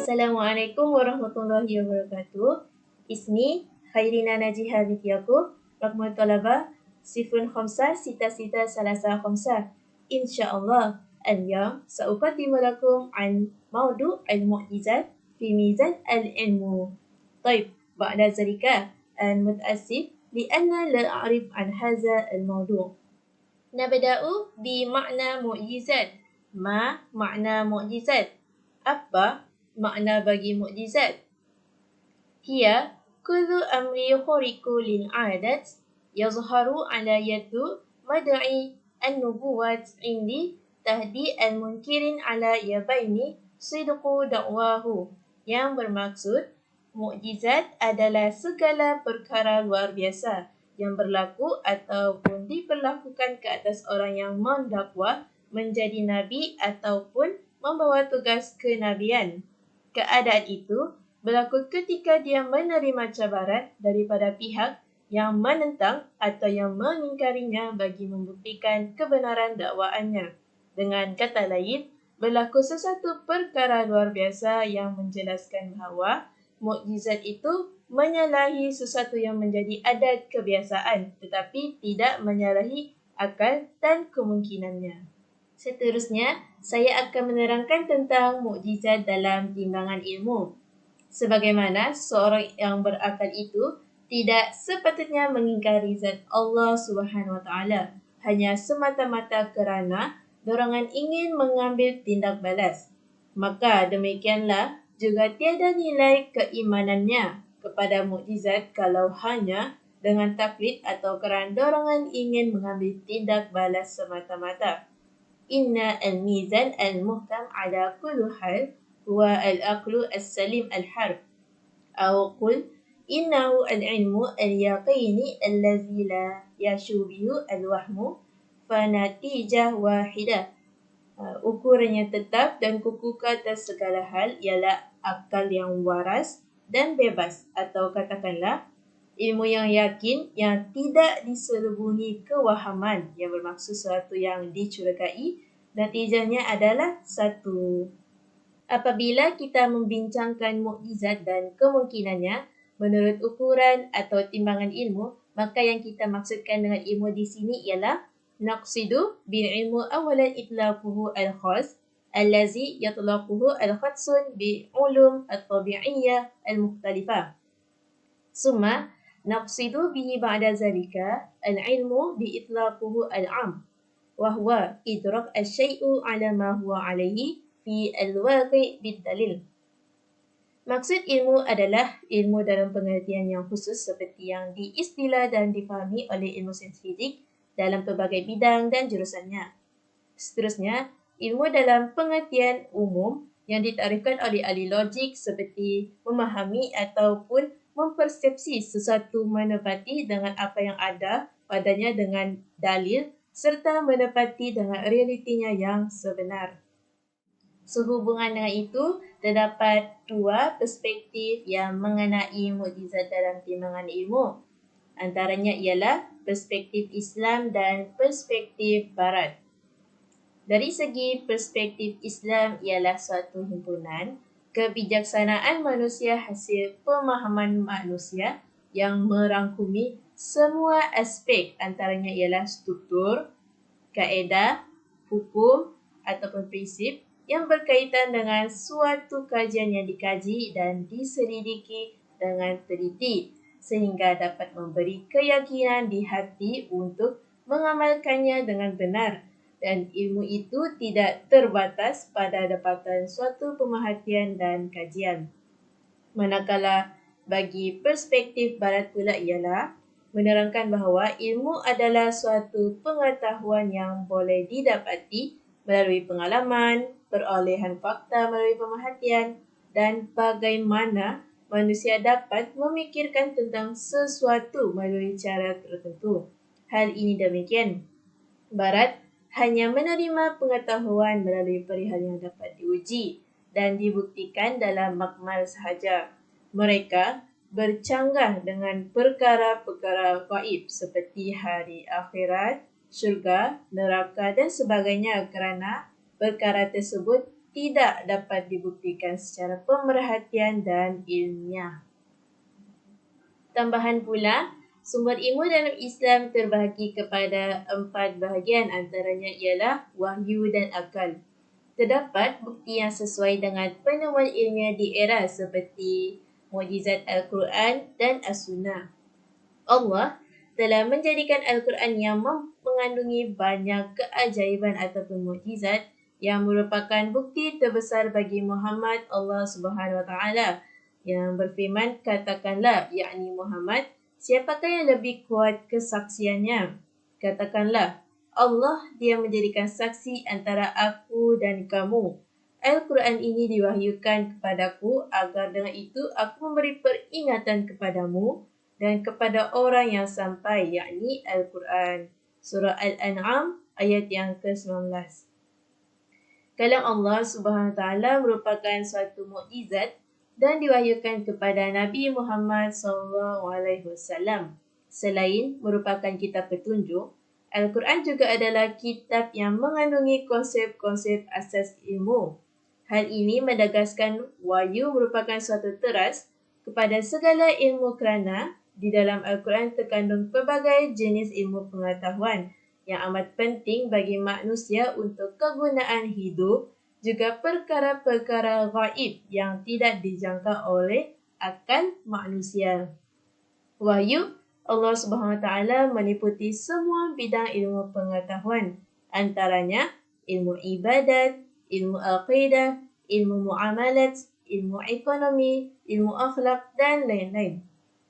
Assalamualaikum warahmatullahi wabarakatuh. Ismi Khairina Najiha binti Yaqub, Rakmul Talaba, Sifun Khamsah, Sita Salasa Khamsah. InsyaAllah, al-yawm sa'uqaddimu lakum an mawdu' al-mu'jizat fi mizan al-ilmu. طيب, بعد ذلك المتأسف لأن لا أعرف عن هذا الموضوع. نبدأ بمعنى معجزات. ما معنى معجزات؟ Apa makna bagi mukjizat? Hiya kullu amri khariqu lil 'adat yazharu ala yadu mad'i an-nubuwat indi tahdi al-munkirin ala yabaini sidqu da'wahu. Yang bermaksud mukjizat adalah segala perkara luar biasa yang berlaku ataupun diperlakukan ke atas orang yang mendakwah menjadi nabi ataupun membawa tugas kenabian. Keadaan itu berlaku ketika dia menerima cabaran daripada pihak yang menentang atau yang mengingkarinya bagi membuktikan kebenaran dakwaannya. Dengan kata lain, berlaku sesuatu perkara luar biasa yang menjelaskan bahawa mukjizat itu menyalahi sesuatu yang menjadi adat kebiasaan tetapi tidak menyalahi akal dan kemungkinannya. Seterusnya, saya akan menerangkan tentang mukjizat dalam timbangan ilmu. Sebagaimana seorang yang berakal itu tidak sepatutnya mengingkari zat Allah Subhanahu Wa Taala hanya semata-mata kerana dorongan ingin mengambil tindak balas. Maka demikianlah juga tiada nilai keimanannya kepada mukjizat kalau hanya dengan taklid atau kerana dorongan ingin mengambil tindak balas semata-mata. Inna al-mizan al-muhkam ala kullu hal huwa al-aqlu as-salim al-harb. Aw qul innahu al-ilmu al-yaqini allazi la yashubihu al-wahmu fanatijah wahidah. Ukurannya tetap dan kukuh atas segala hal ialah akal yang waras dan bebas, atau katakanlah ilmu yang yakin yang tidak diselubungi kewahaman yang bermaksud sesuatu yang dicurigai, natijahnya adalah satu. Apabila kita membincangkan mukjizat dan kemungkinannya menurut ukuran atau timbangan ilmu, maka yang kita maksudkan dengan ilmu di sini ialah naqsidu bil ilmu awalan itlaquhu al-khas allazi yatlaquhu al-khatsun bi ulum at-tabi'iyyah al-mukhtalifah. Summa naqsidu bihi ba'da zalika al-ilmu bi itlaquhu al-'am wa huwa idrak asy-syai'u 'ala ma huwa 'alaihi fi al-waqi' bid-dalil. Maksud ilmu adalah ilmu dalam pengertian yang khusus seperti yang diistilah dan difahami oleh ilmu sains fizik dalam pelbagai bidang dan jurusannya. Seterusnya, ilmu dalam pengertian umum yang ditarifkan oleh ahli logik seperti memahami ataupun mempersepsi sesuatu menepati dengan apa yang ada padanya dengan dalil serta menepati dengan realitinya yang sebenar. Sehubungan dengan itu, terdapat dua perspektif yang mengenai mukjizat dalam timbangan ilmu. Antaranya ialah perspektif Islam dan perspektif Barat. Dari segi perspektif Islam ialah suatu himpunan kebijaksanaan manusia hasil pemahaman manusia yang merangkumi semua aspek, antaranya ialah struktur, kaedah, hukum ataupun prinsip yang berkaitan dengan suatu kajian yang dikaji dan diselidiki dengan teliti sehingga dapat memberi keyakinan di hati untuk mengamalkannya dengan benar, dan ilmu itu tidak terbatas pada dapatan suatu pemerhatian dan kajian. Manakala bagi perspektif Barat pula ialah menerangkan bahawa ilmu adalah suatu pengetahuan yang boleh didapati melalui pengalaman, perolehan fakta melalui pemerhatian, dan bagaimana manusia dapat memikirkan tentang sesuatu melalui cara tertentu. Hal ini demikian. Barat hanya menerima pengetahuan melalui perihal yang dapat diuji dan dibuktikan dalam makmal sahaja. Mereka bercanggah dengan perkara-perkara gaib seperti hari akhirat, syurga, neraka dan sebagainya kerana perkara tersebut tidak dapat dibuktikan secara pemerhatian dan ilmiah. Tambahan pula, sumber ilmu dalam Islam terbahagi kepada 4 bahagian, antaranya ialah wahyu dan akal. Terdapat bukti yang sesuai dengan penemuan ilmiah di era seperti mukjizat Al-Quran dan As-Sunnah. Allah telah menjadikan Al-Quran yang mengandungi banyak keajaiban ataupun mukjizat yang merupakan bukti terbesar bagi Muhammad Allah Subhanahu Wa Taala yang berfirman, katakanlah, yakni Muhammad, siapakah yang lebih kuat kesaksiannya? Katakanlah, Allah dia menjadikan saksi antara aku dan kamu. Al-Quran ini diwahyukan kepadaku agar dengan itu aku memberi peringatan kepadamu dan kepada orang yang sampai, yakni Al-Quran. Surah Al-An'am ayat yang ke-19. Kalam Allah Subhanahu Wa Taala merupakan suatu mukjizat dan diwahyukan kepada Nabi Muhammad SAW. Selain merupakan kitab petunjuk, Al-Quran juga adalah kitab yang mengandungi konsep-konsep asas ilmu. Hal ini menegaskan wahyu merupakan suatu teras kepada segala ilmu kerana di dalam Al-Quran terkandung pelbagai jenis ilmu pengetahuan yang amat penting bagi manusia untuk kegunaan hidup, juga perkara-perkara gaib yang tidak dijangka oleh akal manusia. Wahyu Allah Subhanahu Wa Taala meliputi semua bidang ilmu pengetahuan, antaranya ilmu ibadat, ilmu aqidah, ilmu muamalat, ilmu ekonomi, ilmu akhlak dan lain-lain.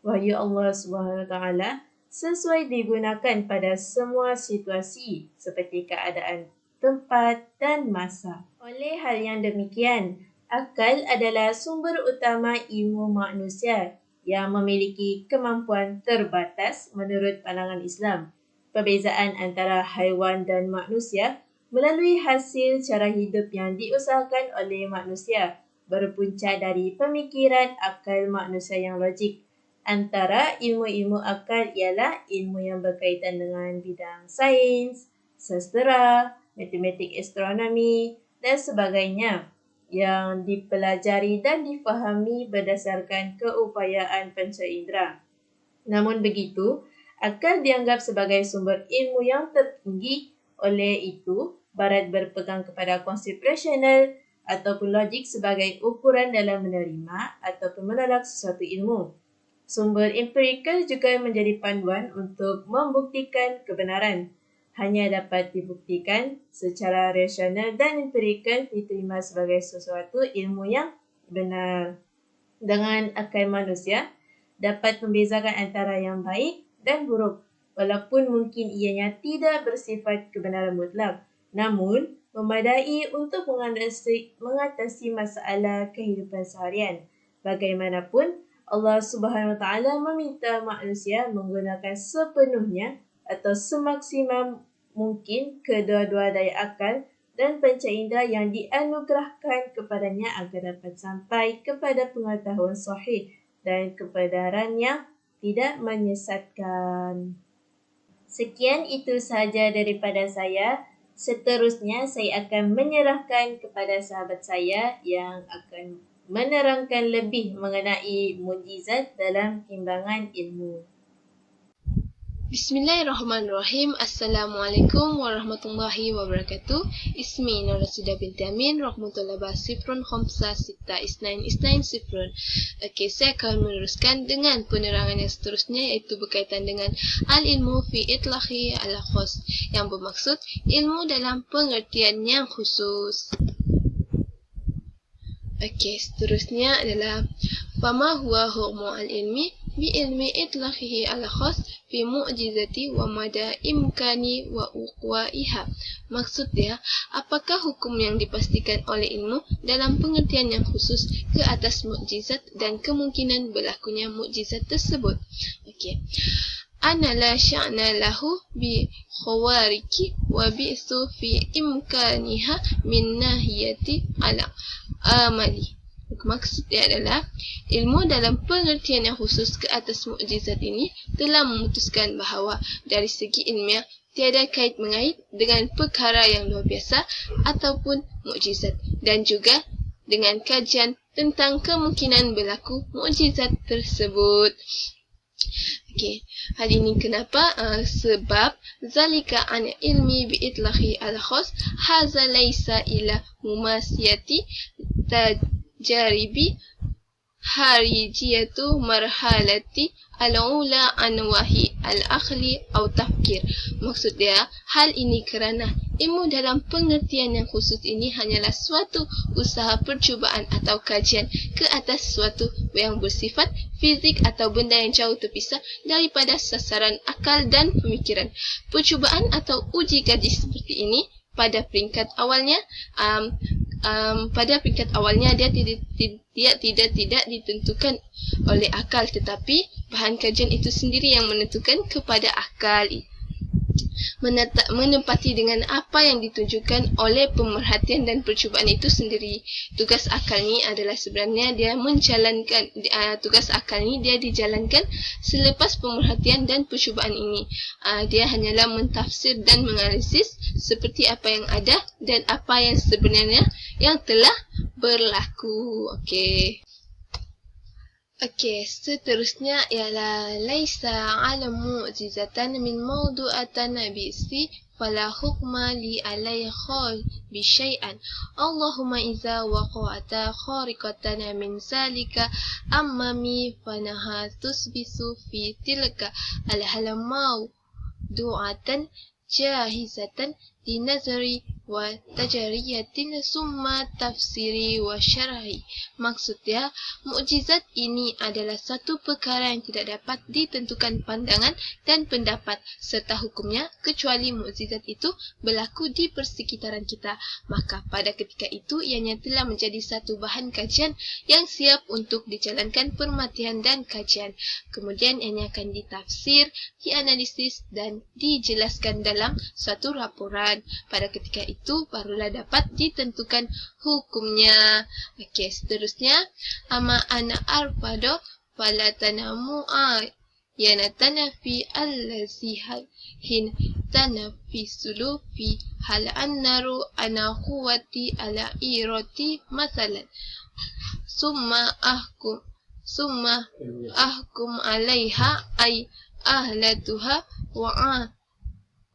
Wahyu Allah Subhanahu Wa Taala sesuai digunakan pada semua situasi seperti keadaan tempat dan masa. Oleh hal yang demikian, akal adalah sumber utama ilmu manusia yang memiliki kemampuan terbatas menurut pandangan Islam. Perbezaan antara haiwan dan manusia melalui hasil cara hidup yang diusahakan oleh manusia berpunca dari pemikiran akal manusia yang logik. Antara ilmu-ilmu akal ialah ilmu yang berkaitan dengan bidang sains, sastera, matematik, astronomi dan sebagainya yang dipelajari dan difahami berdasarkan keupayaan panca indera. Namun begitu, akal dianggap sebagai sumber ilmu yang tertinggi, oleh itu Barat berpegang kepada konsep rasional ataupun logik sebagai ukuran dalam menerima ataupun menolak sesuatu ilmu. Sumber empirikal juga menjadi panduan untuk membuktikan kebenaran. Hanya dapat dibuktikan secara rasional dan empirikal diterima sebagai sesuatu ilmu yang benar. Dengan akal manusia, dapat membezakan antara yang baik dan buruk, walaupun mungkin ianya tidak bersifat kebenaran mutlak, namun memadai untuk mengatasi masalah kehidupan seharian. Bagaimanapun, Allah Subhanahu Wa Taala meminta manusia menggunakan sepenuhnya atau semaksimum mungkin kedua-dua daya akal dan panca indera yang dianugerahkan kepadanya agar dapat sampai kepada pengetahuan sahih dan kebenaran yang tidak menyesatkan. Sekian itu sahaja daripada saya. Seterusnya saya akan menyerahkan kepada sahabat saya yang akan menerangkan lebih mengenai mukjizat dalam timbangan ilmu. Bismillahirrahmanirrahim. Assalamualaikum warahmatullahi wabarakatuh. Ismi Nur Rasidah binti Amin, Raqmu Thalaba 05562929. Okey, saya akan meneruskan dengan penerangan yang seterusnya, iaitu berkaitan dengan al-ilmu fi itlaqi ala khas, yang bermaksud ilmu dalam pengertian yang khusus. Okey, seterusnya adalah fama huwa hukmu al-ilmi bi ilmi itlaqihi ala khas fi mu'jizati wa mada imkani wa uqwaiha. Maksud dia, apakah hukum yang dipastikan oleh ilmu dalam pengertian yang khusus ke atas mukjizat dan kemungkinan berlakunya mukjizat tersebut. Okey. Ana la sya'na lahu bi khawariki wa bi'su fi imkaniha min nahiyati ala amali. Maksud dia adalah ilmu dalam pengertian yang khusus ke atas mukjizat ini telah memutuskan bahawa dari segi ilmiah tiada kait mengait dengan perkara yang luar biasa ataupun mukjizat dan juga dengan kajian tentang kemungkinan berlaku mukjizat tersebut. Okey, hal ini kenapa? Sebab zalika an ilmi bi itlaqi al-khas haza laysa ila mumasiyati tajaribi harijiyatu marhalati al-ula anwahi al-akhli atau tafkir. Maksud dia, hal ini kerana ilmu dalam pengertian yang khusus ini hanyalah suatu usaha percubaan atau kajian ke atas suatu yang bersifat fizik atau benda yang jauh terpisah daripada sasaran akal dan pemikiran. Percubaan atau uji kaji seperti ini pada peringkat awalnya dia tidak ditentukan oleh akal, tetapi bahan kajian itu sendiri yang menentukan kepada akal menempati dengan apa yang ditunjukkan oleh pemerhatian dan percubaan itu sendiri. Tugas akal ni adalah sebenarnya dia dijalankan selepas pemerhatian dan percubaan ini. Dia hanyalah mentafsir dan menganalisis seperti apa yang ada dan apa yang sebenarnya yang telah berlaku. Okey, seterusnya ialah laisa ala mu'jizatan min mawdu'atan bisi fala hukma li alai khal bi syai'an. Allahumma iza waqa'ata khariqatan min zalika ammami fanaha tusbisu fi tilka al-halamau du'atan jahizatan dinazari wa tajariyatin summa tafsiri wa syarahi. Maksudnya, mukjizat ini adalah satu perkara yang tidak dapat ditentukan pandangan dan pendapat serta hukumnya kecuali mukjizat itu berlaku di persekitaran kita. Maka pada ketika itu ianya telah menjadi satu bahan kajian yang siap untuk dijalankan permatian dan kajian. Kemudian ianya akan ditafsir, dianalisis dan dijelaskan dalam suatu laporan. Pada ketika itu barulah dapat ditentukan hukumnya. Okey, seterusnya ama ana arfado fala tanamu yanatana fi allazi hin tanafisulu fi hal annaru ana quwwati ala irati masalan summa ahkum alaiha ay ahlatuha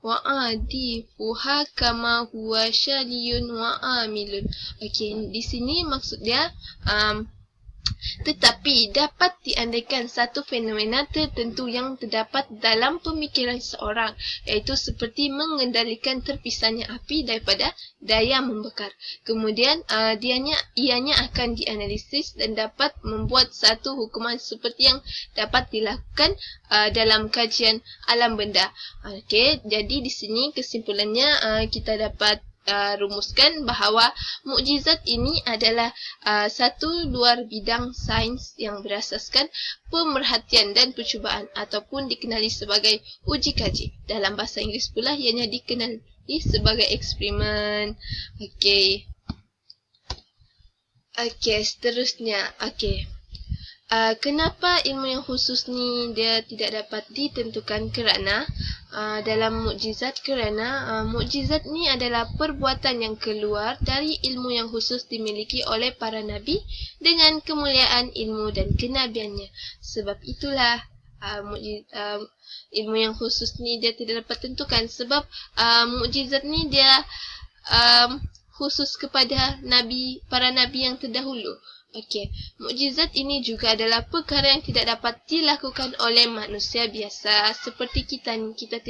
wa adifuha kama huwa syaliyun wa amilun. Okey, di sini maksud dia tetapi dapat diandaikan satu fenomena tertentu yang terdapat dalam pemikiran seorang, iaitu seperti mengendalikan terpisahnya api daripada daya membakar. Kemudian ianya akan dianalisis dan dapat membuat satu hukuman seperti yang dapat dilakukan dalam kajian alam benda. Okey, jadi di sini kesimpulannya kita dapat rumuskan bahawa mukjizat ini adalah satu luar bidang sains yang berasaskan pemerhatian dan percubaan ataupun dikenali sebagai uji kaji. Dalam bahasa Inggeris pula ianya dikenali sebagai eksperimen. Okey, seterusnya. Kenapa ilmu yang khusus ni dia tidak dapat ditentukan kerana dalam mukjizat, kerana mukjizat ni adalah perbuatan yang keluar dari ilmu yang khusus dimiliki oleh para nabi dengan kemuliaan ilmu dan kenabiannya. Sebab itulah ilmu yang khusus ni dia tidak dapat tentukan, sebab mukjizat ni dia khusus kepada para nabi yang terdahulu. Okey, mukjizat ini juga adalah perkara yang tidak dapat dilakukan oleh manusia biasa seperti kita ni. Kita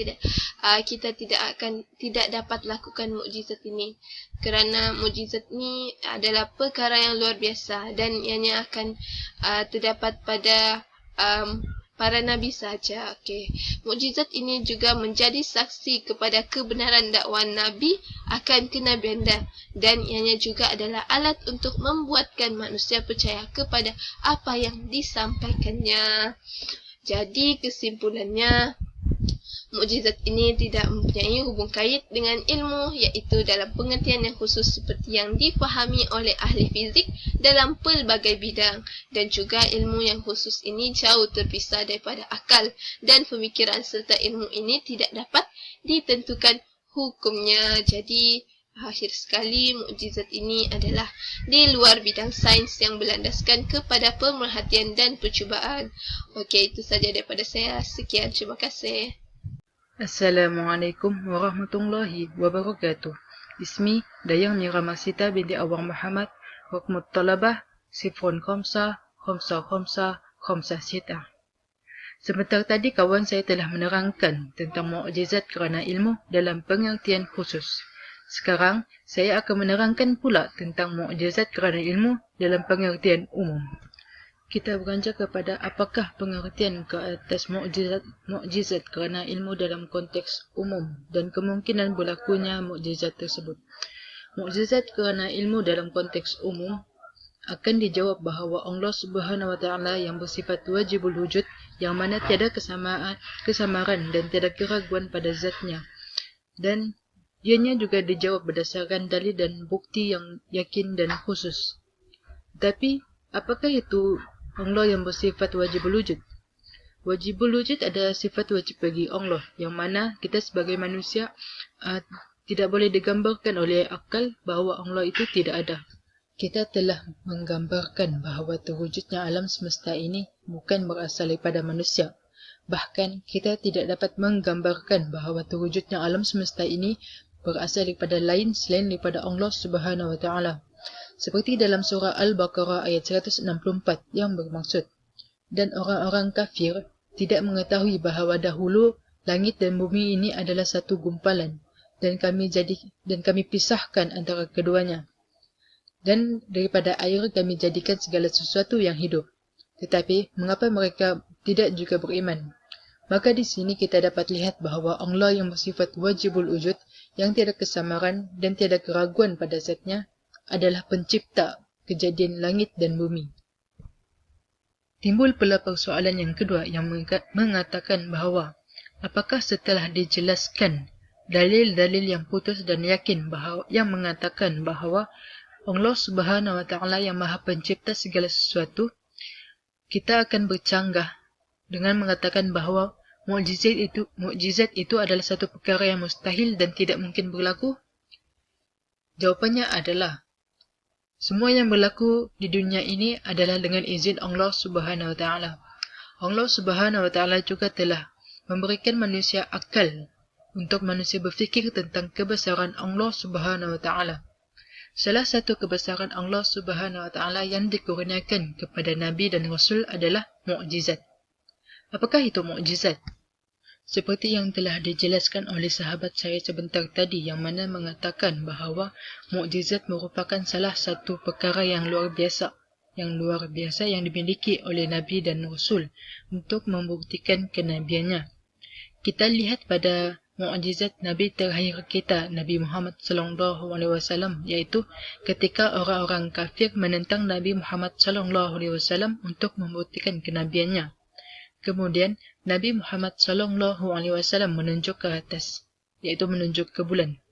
tidak dapat lakukan mukjizat ini kerana mukjizat ni adalah perkara yang luar biasa dan ianya akan terdapat pada para nabi saja. Okey, mukjizat ini juga menjadi saksi kepada kebenaran dakwah nabi akan kenabian dan ianya juga adalah alat untuk membuatkan manusia percaya kepada apa yang disampaikannya. Jadi kesimpulannya, mukjizat ini tidak mempunyai hubung kait dengan ilmu, iaitu dalam pengertian yang khusus seperti yang difahami oleh ahli fizik dalam pelbagai bidang, dan juga ilmu yang khusus ini jauh terpisah daripada akal dan pemikiran serta ilmu ini tidak dapat ditentukan hukumnya. Jadi Akhir sekali, mukjizat ini adalah di luar bidang sains yang berlandaskan kepada pemerhatian dan percubaan. Okey, itu saja daripada saya. Sekian, terima kasih. Assalamualaikum warahmatullahi wabarakatuh. Ismi Dayang Miramasita binti Awang Muhammad. Hukmut talabah Sifrun Khamsa Khamsa Khamsa Khamsa Sita. Sebentar tadi kawan saya telah menerangkan tentang mukjizat kerana ilmu dalam pengertian khusus. Sekarang saya akan menerangkan pula tentang mukjizat kerana ilmu dalam pengertian umum. Kita beranjak kepada apakah pengertian ke atas mukjizat kerana ilmu dalam konteks umum dan kemungkinan berlakunya mukjizat tersebut. Mukjizat kerana ilmu dalam konteks umum akan dijawab bahawa Allah Subhanahu Wa Taala yang bersifat wajibul wujud, yang mana tiada kesamaran dan tiada keraguan pada zatnya, dan ianya juga dijawab berdasarkan dalil dan bukti yang yakin dan khusus. Tapi apakah itu Allah yang bersifat wajibul wujud? Wajibul wujud adalah sifat wajib bagi Allah, yang mana kita sebagai manusia tidak boleh digambarkan oleh akal bahawa Allah itu tidak ada. Kita telah menggambarkan bahawa terwujudnya alam semesta ini bukan berasal daripada manusia. Bahkan kita tidak dapat menggambarkan bahawa terwujudnya alam semesta ini berasal daripada lain selain daripada Allah Subhanahu Wa Taala. Seperti dalam surah Al-Baqarah ayat 164 yang bermaksud, dan orang-orang kafir tidak mengetahui bahawa dahulu langit dan bumi ini adalah satu gumpalan, dan kami pisahkan antara keduanya. Dan daripada air kami jadikan segala sesuatu yang hidup. Tetapi mengapa mereka tidak juga beriman? Maka di sini kita dapat lihat bahawa Allah yang bersifat wajibul wujud, yang tiada kesamaran dan tiada keraguan pada zatnya, adalah pencipta kejadian langit dan bumi. Timbul pula persoalan yang kedua yang mengatakan bahawa apakah setelah dijelaskan dalil-dalil yang putus dan yakin bahawa yang mengatakan bahawa Allah Subhanahu Wa Taala yang Maha Pencipta segala sesuatu, kita akan bercanggah dengan mengatakan bahawa mukjizat itu adalah satu perkara yang mustahil dan tidak mungkin berlaku? Jawapannya adalah semua yang berlaku di dunia ini adalah dengan izin Allah Subhanahu Wa Taala. Allah Subhanahu Wa Taala juga telah memberikan manusia akal untuk manusia berfikir tentang kebesaran Allah Subhanahu Wa Taala. Salah satu kebesaran Allah Subhanahu Wa Taala yang dikurniakan kepada Nabi dan Rasul adalah mukjizat. Apakah itu mukjizat? Seperti yang telah dijelaskan oleh sahabat saya sebentar tadi, yang mana mengatakan bahawa mukjizat merupakan salah satu perkara yang luar biasa yang dimiliki oleh Nabi dan Rasul untuk membuktikan kenabiannya. Kita lihat pada mukjizat Nabi terakhir kita, Nabi Muhammad sallallahu alaihi wasallam, iaitu ketika orang-orang kafir menentang Nabi Muhammad sallallahu alaihi wasallam untuk membuktikan kenabiannya. Kemudian Nabi Muhammad sallallahu alaihi wasallam menunjuk ke atas, iaitu menunjuk ke bulan.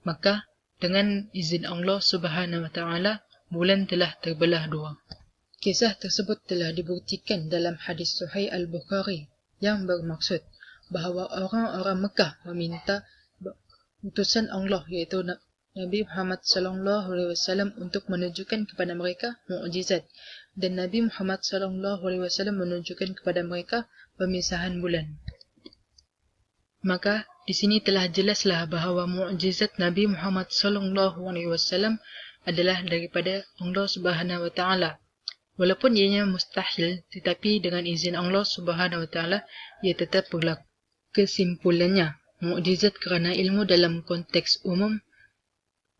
Maka dengan izin Allah Subhanahu Wa Taala, bulan telah terbelah dua. Kisah tersebut telah dibuktikan dalam hadis Sahih Al-Bukhari yang bermaksud bahawa orang-orang Mekah meminta utusan Allah, iaitu Nabi Muhammad sallallahu alaihi wasallam, untuk menunjukkan kepada mereka mukjizat, dan Nabi Muhammad sallallahu alaihi wasallam menunjukkan kepada mereka pemisahan bulan. Maka di sini telah jelaslah bahawa mukjizat Nabi Muhammad sallallahu alaihi wasallam adalah daripada Allah Subhanahu Wa Taala. Walaupun ianya mustahil, tetapi dengan izin Allah Subhanahu Wa Taala ia tetap berlaku. Kesimpulannya, mukjizat kerana ilmu dalam konteks umum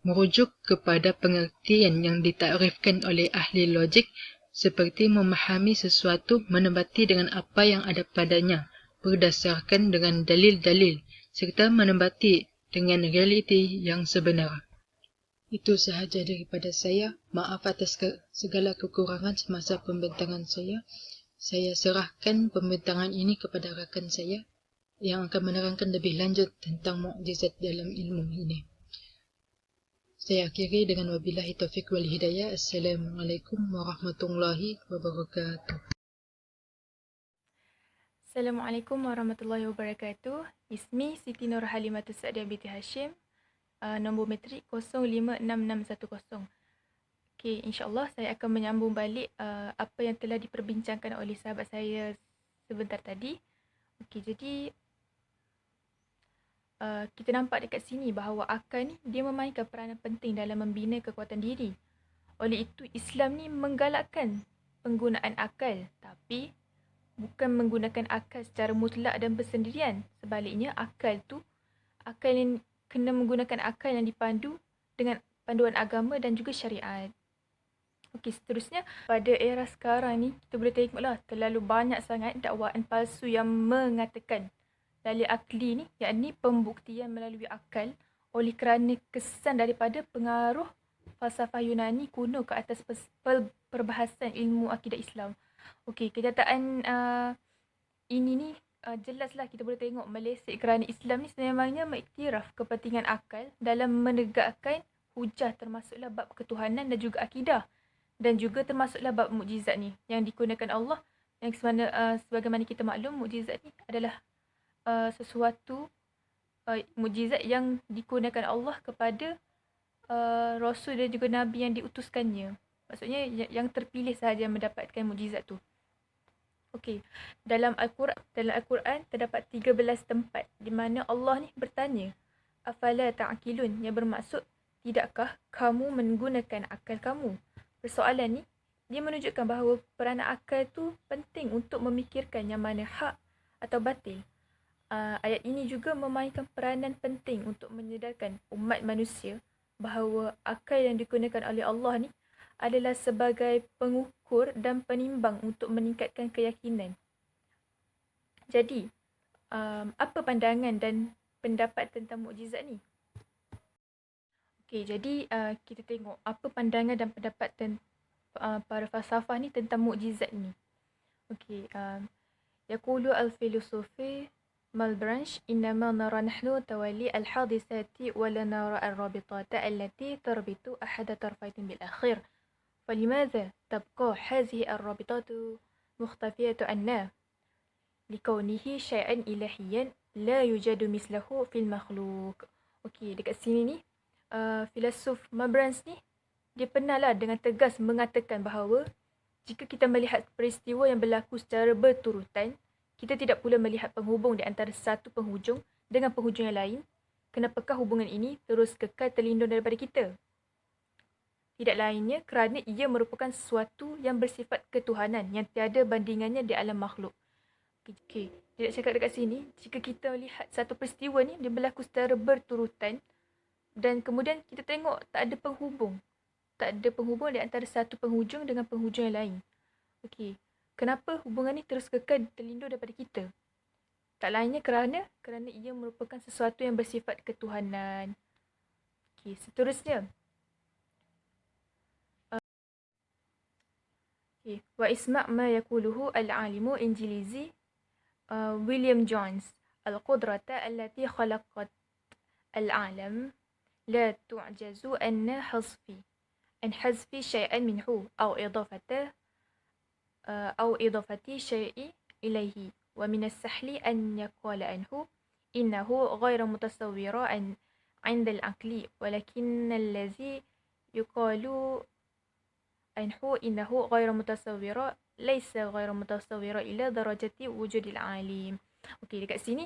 merujuk kepada pengertian yang ditakrifkan oleh ahli logik, seperti memahami sesuatu menempati dengan apa yang ada padanya berdasarkan dengan dalil-dalil, serta menempati dengan realiti yang sebenar. Itu sahaja daripada saya. Maaf atas segala kekurangan semasa pembentangan saya. Saya serahkan pembentangan ini kepada rakan saya yang akan menerangkan lebih lanjut tentang mukjizat dalam ilmu ini. Saya akhiri dengan wabillahi taufiq wal hidayah. Assalamualaikum warahmatullahi wabarakatuh. Assalamualaikum warahmatullahi wabarakatuh. Ismi Siti Nur Halimatus Sa'diah binti Hashim. nombor matrik 056610. Okey, insyaAllah saya akan menyambung balik apa yang telah diperbincangkan oleh sahabat saya sebentar tadi. Okey, jadi kita nampak dekat sini bahawa akal ni dia memainkan peranan penting dalam membina kekuatan diri. Oleh itu, Islam ni menggalakkan penggunaan akal, tapi bukan menggunakan akal secara mutlak dan bersendirian. Sebaliknya, akal yang kena menggunakan akal yang dipandu dengan panduan agama dan juga syariat. Okey, seterusnya pada era sekarang ni kita boleh tengoklah terlalu banyak sangat dakwaan palsu yang mengatakan dalil akli ni, yakni pembuktian melalui akal, oleh kerana kesan daripada pengaruh falsafah Yunani kuno ke atas perbahasan ilmu akidah Islam. Okey, kenyataan ini ni jelaslah kita boleh tengok meleset kerana Islam ni sememangnya mengiktiraf kepentingan akal dalam menegakkan hujah, termasuklah bab ketuhanan dan juga akidah, dan juga termasuklah bab mukjizat ni yang digunakan Allah, yang sebagaimana kita maklum mukjizat ni adalah sesuatu mukjizat yang digunakan Allah kepada Rasul dan juga Nabi yang diutuskannya. Maksudnya yang terpilih sahaja yang mendapatkan mukjizat tu. Okey, dalam Al-Quran terdapat 13 tempat di mana Allah ni bertanya, afala ta'qilun, yang bermaksud tidakkah kamu menggunakan akal kamu? Persoalan ni dia menunjukkan bahawa peranan akal tu penting untuk memikirkan yang mana hak atau batil. Ayat ini juga memainkan peranan penting untuk menyedarkan umat manusia bahawa akal yang digunakan oleh Allah ni adalah sebagai pengukur dan penimbang untuk meningkatkan keyakinan. Jadi, apa pandangan dan pendapat tentang mukjizat ni? Okey, jadi kita tengok apa pandangan dan pendapat para falsafah ni tentang mukjizat ni. Okey, yaqulu al-filosofi Malebranche innama nara nahnu tawali al-hadisati wa la nara al-rabitata allati tarbitu ahada tarfatin bil akhir. فلماذا تبقى هذه الرابطات مختفية عنا لكونه شيئا إلهيا لا يوجد مثله في المخلوق. Okey, dekat sini ni filosof Malebranche ni dia pernahlah dengan tegas mengatakan bahawa jika kita melihat peristiwa yang berlaku secara berturutan, kita tidak pula melihat penghubung di antara satu penghujung dengan penghujung yang lain. Kenapakah hubungan ini terus kekal terlindung daripada kita? Tidak lainnya kerana ia merupakan sesuatu yang bersifat ketuhanan yang tiada bandingannya di alam makhluk. Okey, dia nak cakap dekat sini, jika kita lihat satu peristiwa ni dia berlaku secara berturutan dan kemudian kita tengok tak ada penghubung. Tak ada penghubung di antara satu penghujung dengan penghujung yang lain. Okey, kenapa hubungan ni terus kekal terlindung daripada kita? Tak lainnya kerana ia merupakan sesuatu yang bersifat ketuhanan. Okey, seterusnya. واسمع ما يقوله العالم الإنجليزي ويليام جونز القدرة التي خلقت العالم لا تعجز عن حذف شيئا منه أو إضافة شيء إليه ومن السهل أن يقال عنه إنه غير متصور عند العقل ولكن الذي يقال إنه غير متصور ليس غير متصور إلى درجة وجود العالم. Okey, dekat sini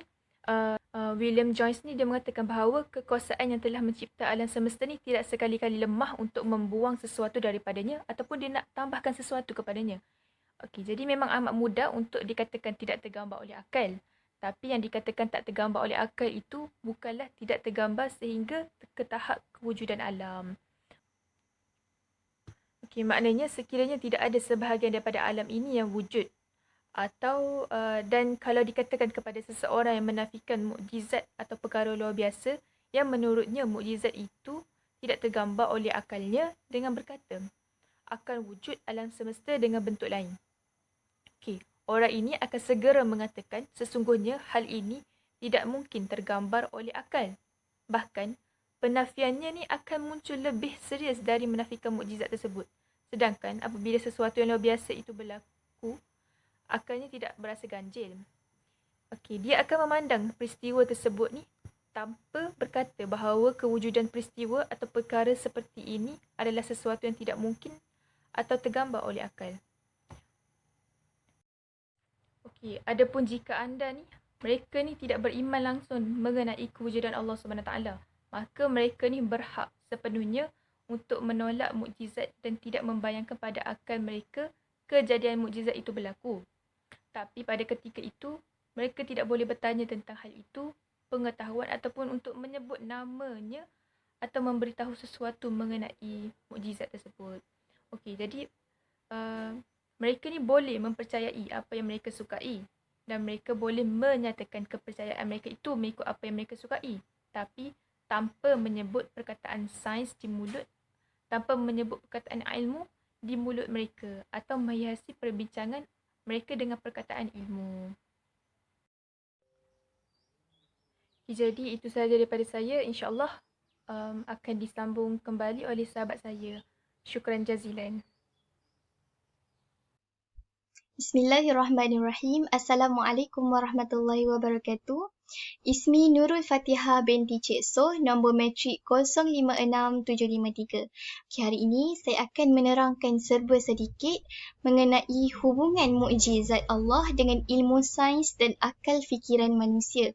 William Jones ni dia mengatakan bahawa kekuasaan yang telah mencipta alam semesta ni tidak sekali-kali lemah untuk membuang sesuatu daripadanya ataupun dia nak tambahkan sesuatu kepadanya. Okey, jadi memang amat mudah untuk dikatakan tidak tergambar oleh akal. Tapi yang dikatakan tak tergambar oleh akal itu bukanlah tidak tergambar sehingga ke tahap kewujudan alam. Okey, maknanya sekiranya tidak ada sebahagian daripada alam ini yang wujud atau dan kalau dikatakan kepada seseorang yang menafikan mukjizat atau perkara luar biasa yang menurutnya mukjizat itu tidak tergambar oleh akalnya dengan berkata akan wujud alam semesta dengan bentuk lain. Okey, orang ini akan segera mengatakan sesungguhnya hal ini tidak mungkin tergambar oleh akal. Bahkan penafiannya ni akan muncul lebih serius dari menafikan mukjizat tersebut. Sedangkan apabila sesuatu yang luar biasa itu berlaku, akalnya tidak berasa ganjil. Okey, dia akan memandang peristiwa tersebut ni tanpa berkata bahawa kewujudan peristiwa atau perkara seperti ini adalah sesuatu yang tidak mungkin atau tergambar oleh akal. Okey, adapun jika mereka ni tidak beriman langsung mengenai kewujudan Allah SWT, maka mereka ni berhak sepenuhnya untuk menolak mukjizat dan tidak membayangkan pada akal mereka kejadian mukjizat itu berlaku. Tapi pada ketika itu, mereka tidak boleh bertanya tentang hal itu, pengetahuan ataupun untuk menyebut namanya atau memberitahu sesuatu mengenai mukjizat tersebut. Okey, jadi mereka ni boleh mempercayai apa yang mereka sukai dan mereka boleh menyatakan kepercayaan mereka itu mengikut apa yang mereka sukai, tapi tanpa menyebut perkataan sains di mulut, tanpa menyebut perkataan ilmu di mulut mereka atau menghiasi perbincangan mereka dengan perkataan ilmu. Jadi itu sahaja daripada saya. InsyaAllah akan disambung kembali oleh sahabat saya. Syukran jazilan. Bismillahirrahmanirrahim. Assalamualaikum warahmatullahi wabarakatuh. Ismi Nurul Fatihah binti Cik Soh, nombor matrik 056753. Hari ini saya akan menerangkan serba sedikit mengenai hubungan mukjizat Allah dengan ilmu sains dan akal fikiran manusia.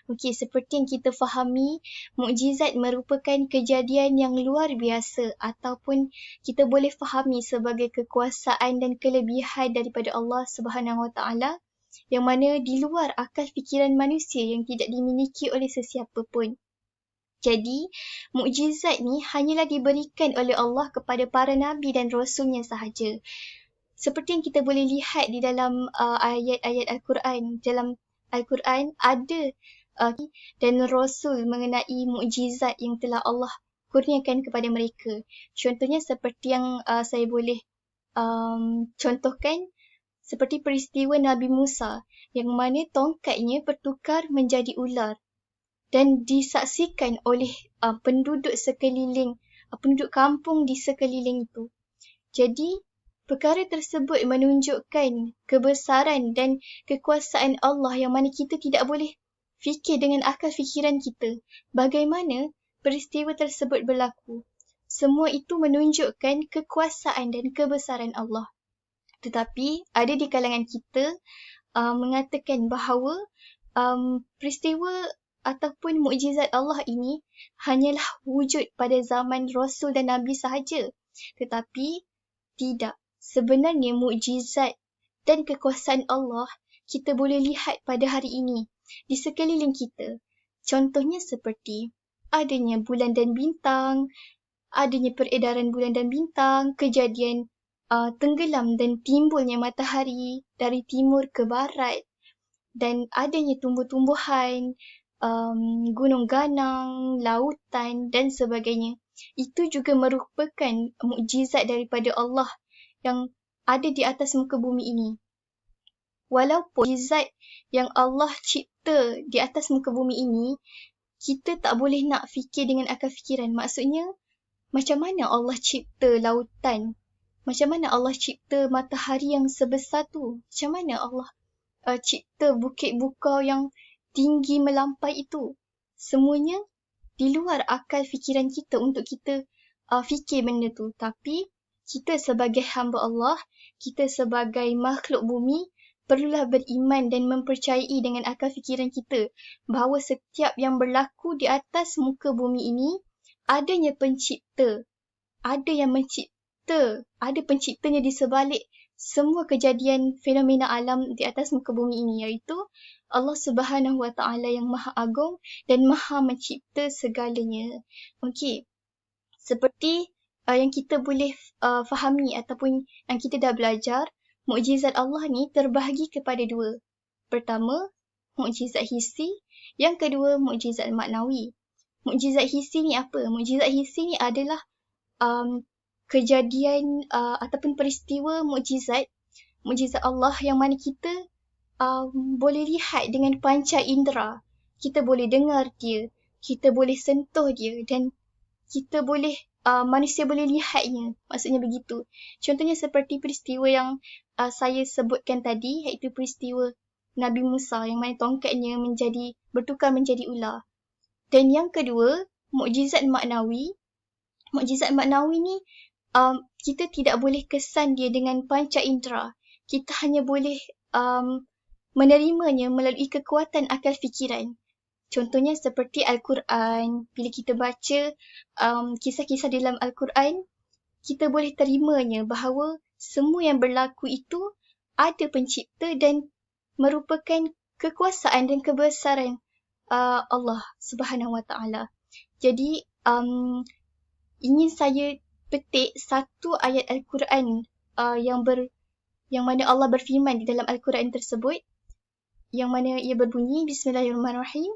Okey, seperti yang kita fahami, mukjizat merupakan kejadian yang luar biasa ataupun kita boleh fahami sebagai kekuasaan dan kelebihan daripada Allah Subhanahu Wa Taala yang mana di luar akal fikiran manusia yang tidak dimiliki oleh sesiapa pun. Jadi, mukjizat ni hanyalah diberikan oleh Allah kepada para nabi dan rasulnya sahaja. Seperti yang kita boleh lihat di dalam ayat-ayat Al-Quran, dalam Al-Quran ada dan Rasul mengenai mukjizat yang telah Allah kurniakan kepada mereka. Contohnya seperti yang saya boleh contohkan, seperti peristiwa Nabi Musa yang mana tongkatnya bertukar menjadi ular dan disaksikan oleh penduduk sekeliling, penduduk kampung di sekeliling itu. Jadi, perkara tersebut menunjukkan kebesaran dan kekuasaan Allah yang mana kita tidak boleh fikir dengan akal fikiran kita. Bagaimana peristiwa tersebut berlaku? Semua itu menunjukkan kekuasaan dan kebesaran Allah. Tetapi ada di kalangan kita mengatakan bahawa peristiwa ataupun mukjizat Allah ini hanyalah wujud pada zaman Rasul dan Nabi sahaja. Tetapi tidak. Sebenarnya mukjizat dan kekuasaan Allah kita boleh lihat pada hari ini di sekeliling kita. Contohnya seperti adanya bulan dan bintang, adanya peredaran bulan dan bintang, kejadian tenggelam dan timbulnya matahari dari timur ke barat, dan adanya tumbuh-tumbuhan, gunung ganang, lautan dan sebagainya. Itu juga merupakan mukjizat daripada Allah yang ada di atas muka bumi ini. Walaupun mukjizat yang Allah cipta di atas muka bumi ini, kita tak boleh nak fikir dengan akal fikiran. Maksudnya, macam mana Allah cipta lautan? Macam mana Allah cipta matahari yang sebesar tu? Macam mana Allah cipta bukit bukau yang tinggi melampai itu? Semuanya di luar akal fikiran kita untuk kita fikir benda tu. Tapi kita sebagai hamba Allah, kita sebagai makhluk bumi, perlulah beriman dan mempercayai dengan akal fikiran kita bahawa setiap yang berlaku di atas muka bumi ini adanya pencipta. Ada yang mencipta. Ada penciptanya di sebalik semua kejadian fenomena alam di atas muka bumi ini, iaitu Allah Subhanahu Wa Taala yang Maha Agung dan Maha Mencipta segalanya. Okey. Seperti yang kita boleh fahami ataupun yang kita dah belajar, mukjizat Allah ni terbahagi kepada dua. Pertama, mukjizat hissi. Yang kedua, mukjizat maknawi. Mukjizat hissi ni apa? Mukjizat hissi ni adalah kejadian ataupun peristiwa mukjizat Allah yang mana kita boleh lihat dengan panca indera. Kita boleh dengar dia, kita boleh sentuh dia dan kita boleh manusia boleh lihatnya. Maksudnya begitu. Contohnya seperti peristiwa yang saya sebutkan tadi, iaitu peristiwa Nabi Musa yang mana tongkatnya bertukar menjadi ular. Dan yang kedua, mukjizat maknawi. Mukjizat maknawi ni kita tidak boleh kesan dia dengan panca indera. Kita hanya boleh menerimanya melalui kekuatan akal fikiran. Contohnya seperti Al-Quran. Bila kita baca kisah-kisah dalam Al-Quran, kita boleh terimanya bahawa semua yang berlaku itu ada pencipta dan merupakan kekuasaan dan kebesaran Allah Subhanahu Wa Taala. Jadi ingin saya petik satu ayat Al-Quran yang mana Allah berfirman di dalam Al-Quran tersebut, yang mana ia berbunyi Bismillahirrahmanirrahim,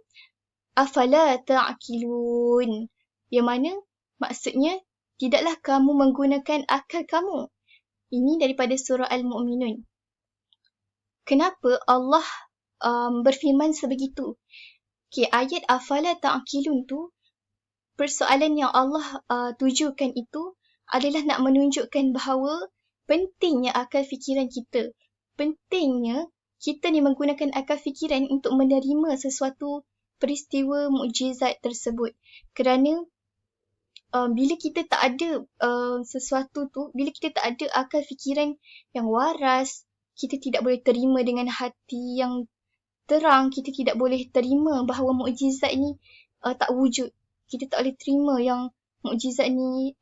afala ta'qilun, yang mana maksudnya tidaklah kamu menggunakan akal kamu. Ini daripada surah Al-Mu'minun. Kenapa Allah berfirman sebegitu? Okay, ayat afala ta'qilun tu, persoalan yang Allah tujukan itu adalah nak menunjukkan bahawa pentingnya akal fikiran kita. Pentingnya kita ni menggunakan akal fikiran untuk menerima sesuatu peristiwa mukjizat tersebut. Kerana bila kita tak ada sesuatu tu, bila kita tak ada akal fikiran yang waras, kita tidak boleh terima dengan hati yang terang, kita tidak boleh terima bahawa mukjizat ni tak wujud. Kita tak boleh terima yang mukjizat ni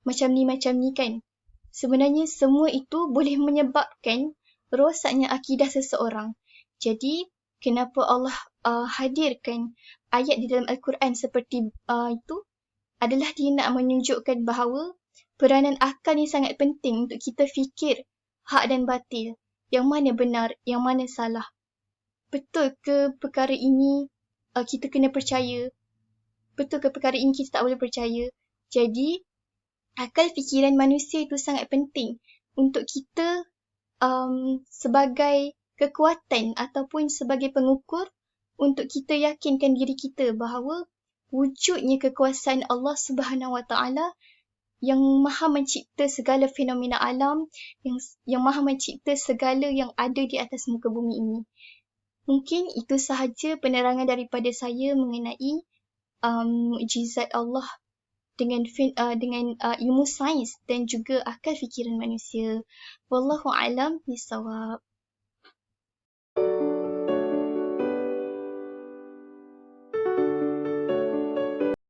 macam ni kan. Sebenarnya semua itu boleh menyebabkan rosaknya akidah seseorang. Jadi kenapa Allah hadirkan ayat di dalam Al-Quran seperti itu adalah dia nak menunjukkan bahawa peranan akal ni sangat penting untuk kita fikir hak dan batil. Yang mana benar, yang mana salah. Betul ke perkara ini kita kena percaya? Betul ke perkara ini kita tak boleh percaya? Jadi, akal fikiran manusia itu sangat penting untuk kita sebagai kekuatan ataupun sebagai pengukur untuk kita yakinkan diri kita bahawa wujudnya kekuasaan Allah Subhanahu Wa Taala yang maha mencipta segala fenomena alam, yang maha mencipta segala yang ada di atas muka bumi ini. Mungkin itu sahaja penerangan daripada saya mengenai mukjizat Allah dengan ilmu sains dan juga akal fikiran manusia. Wallahu a'lam bishawab.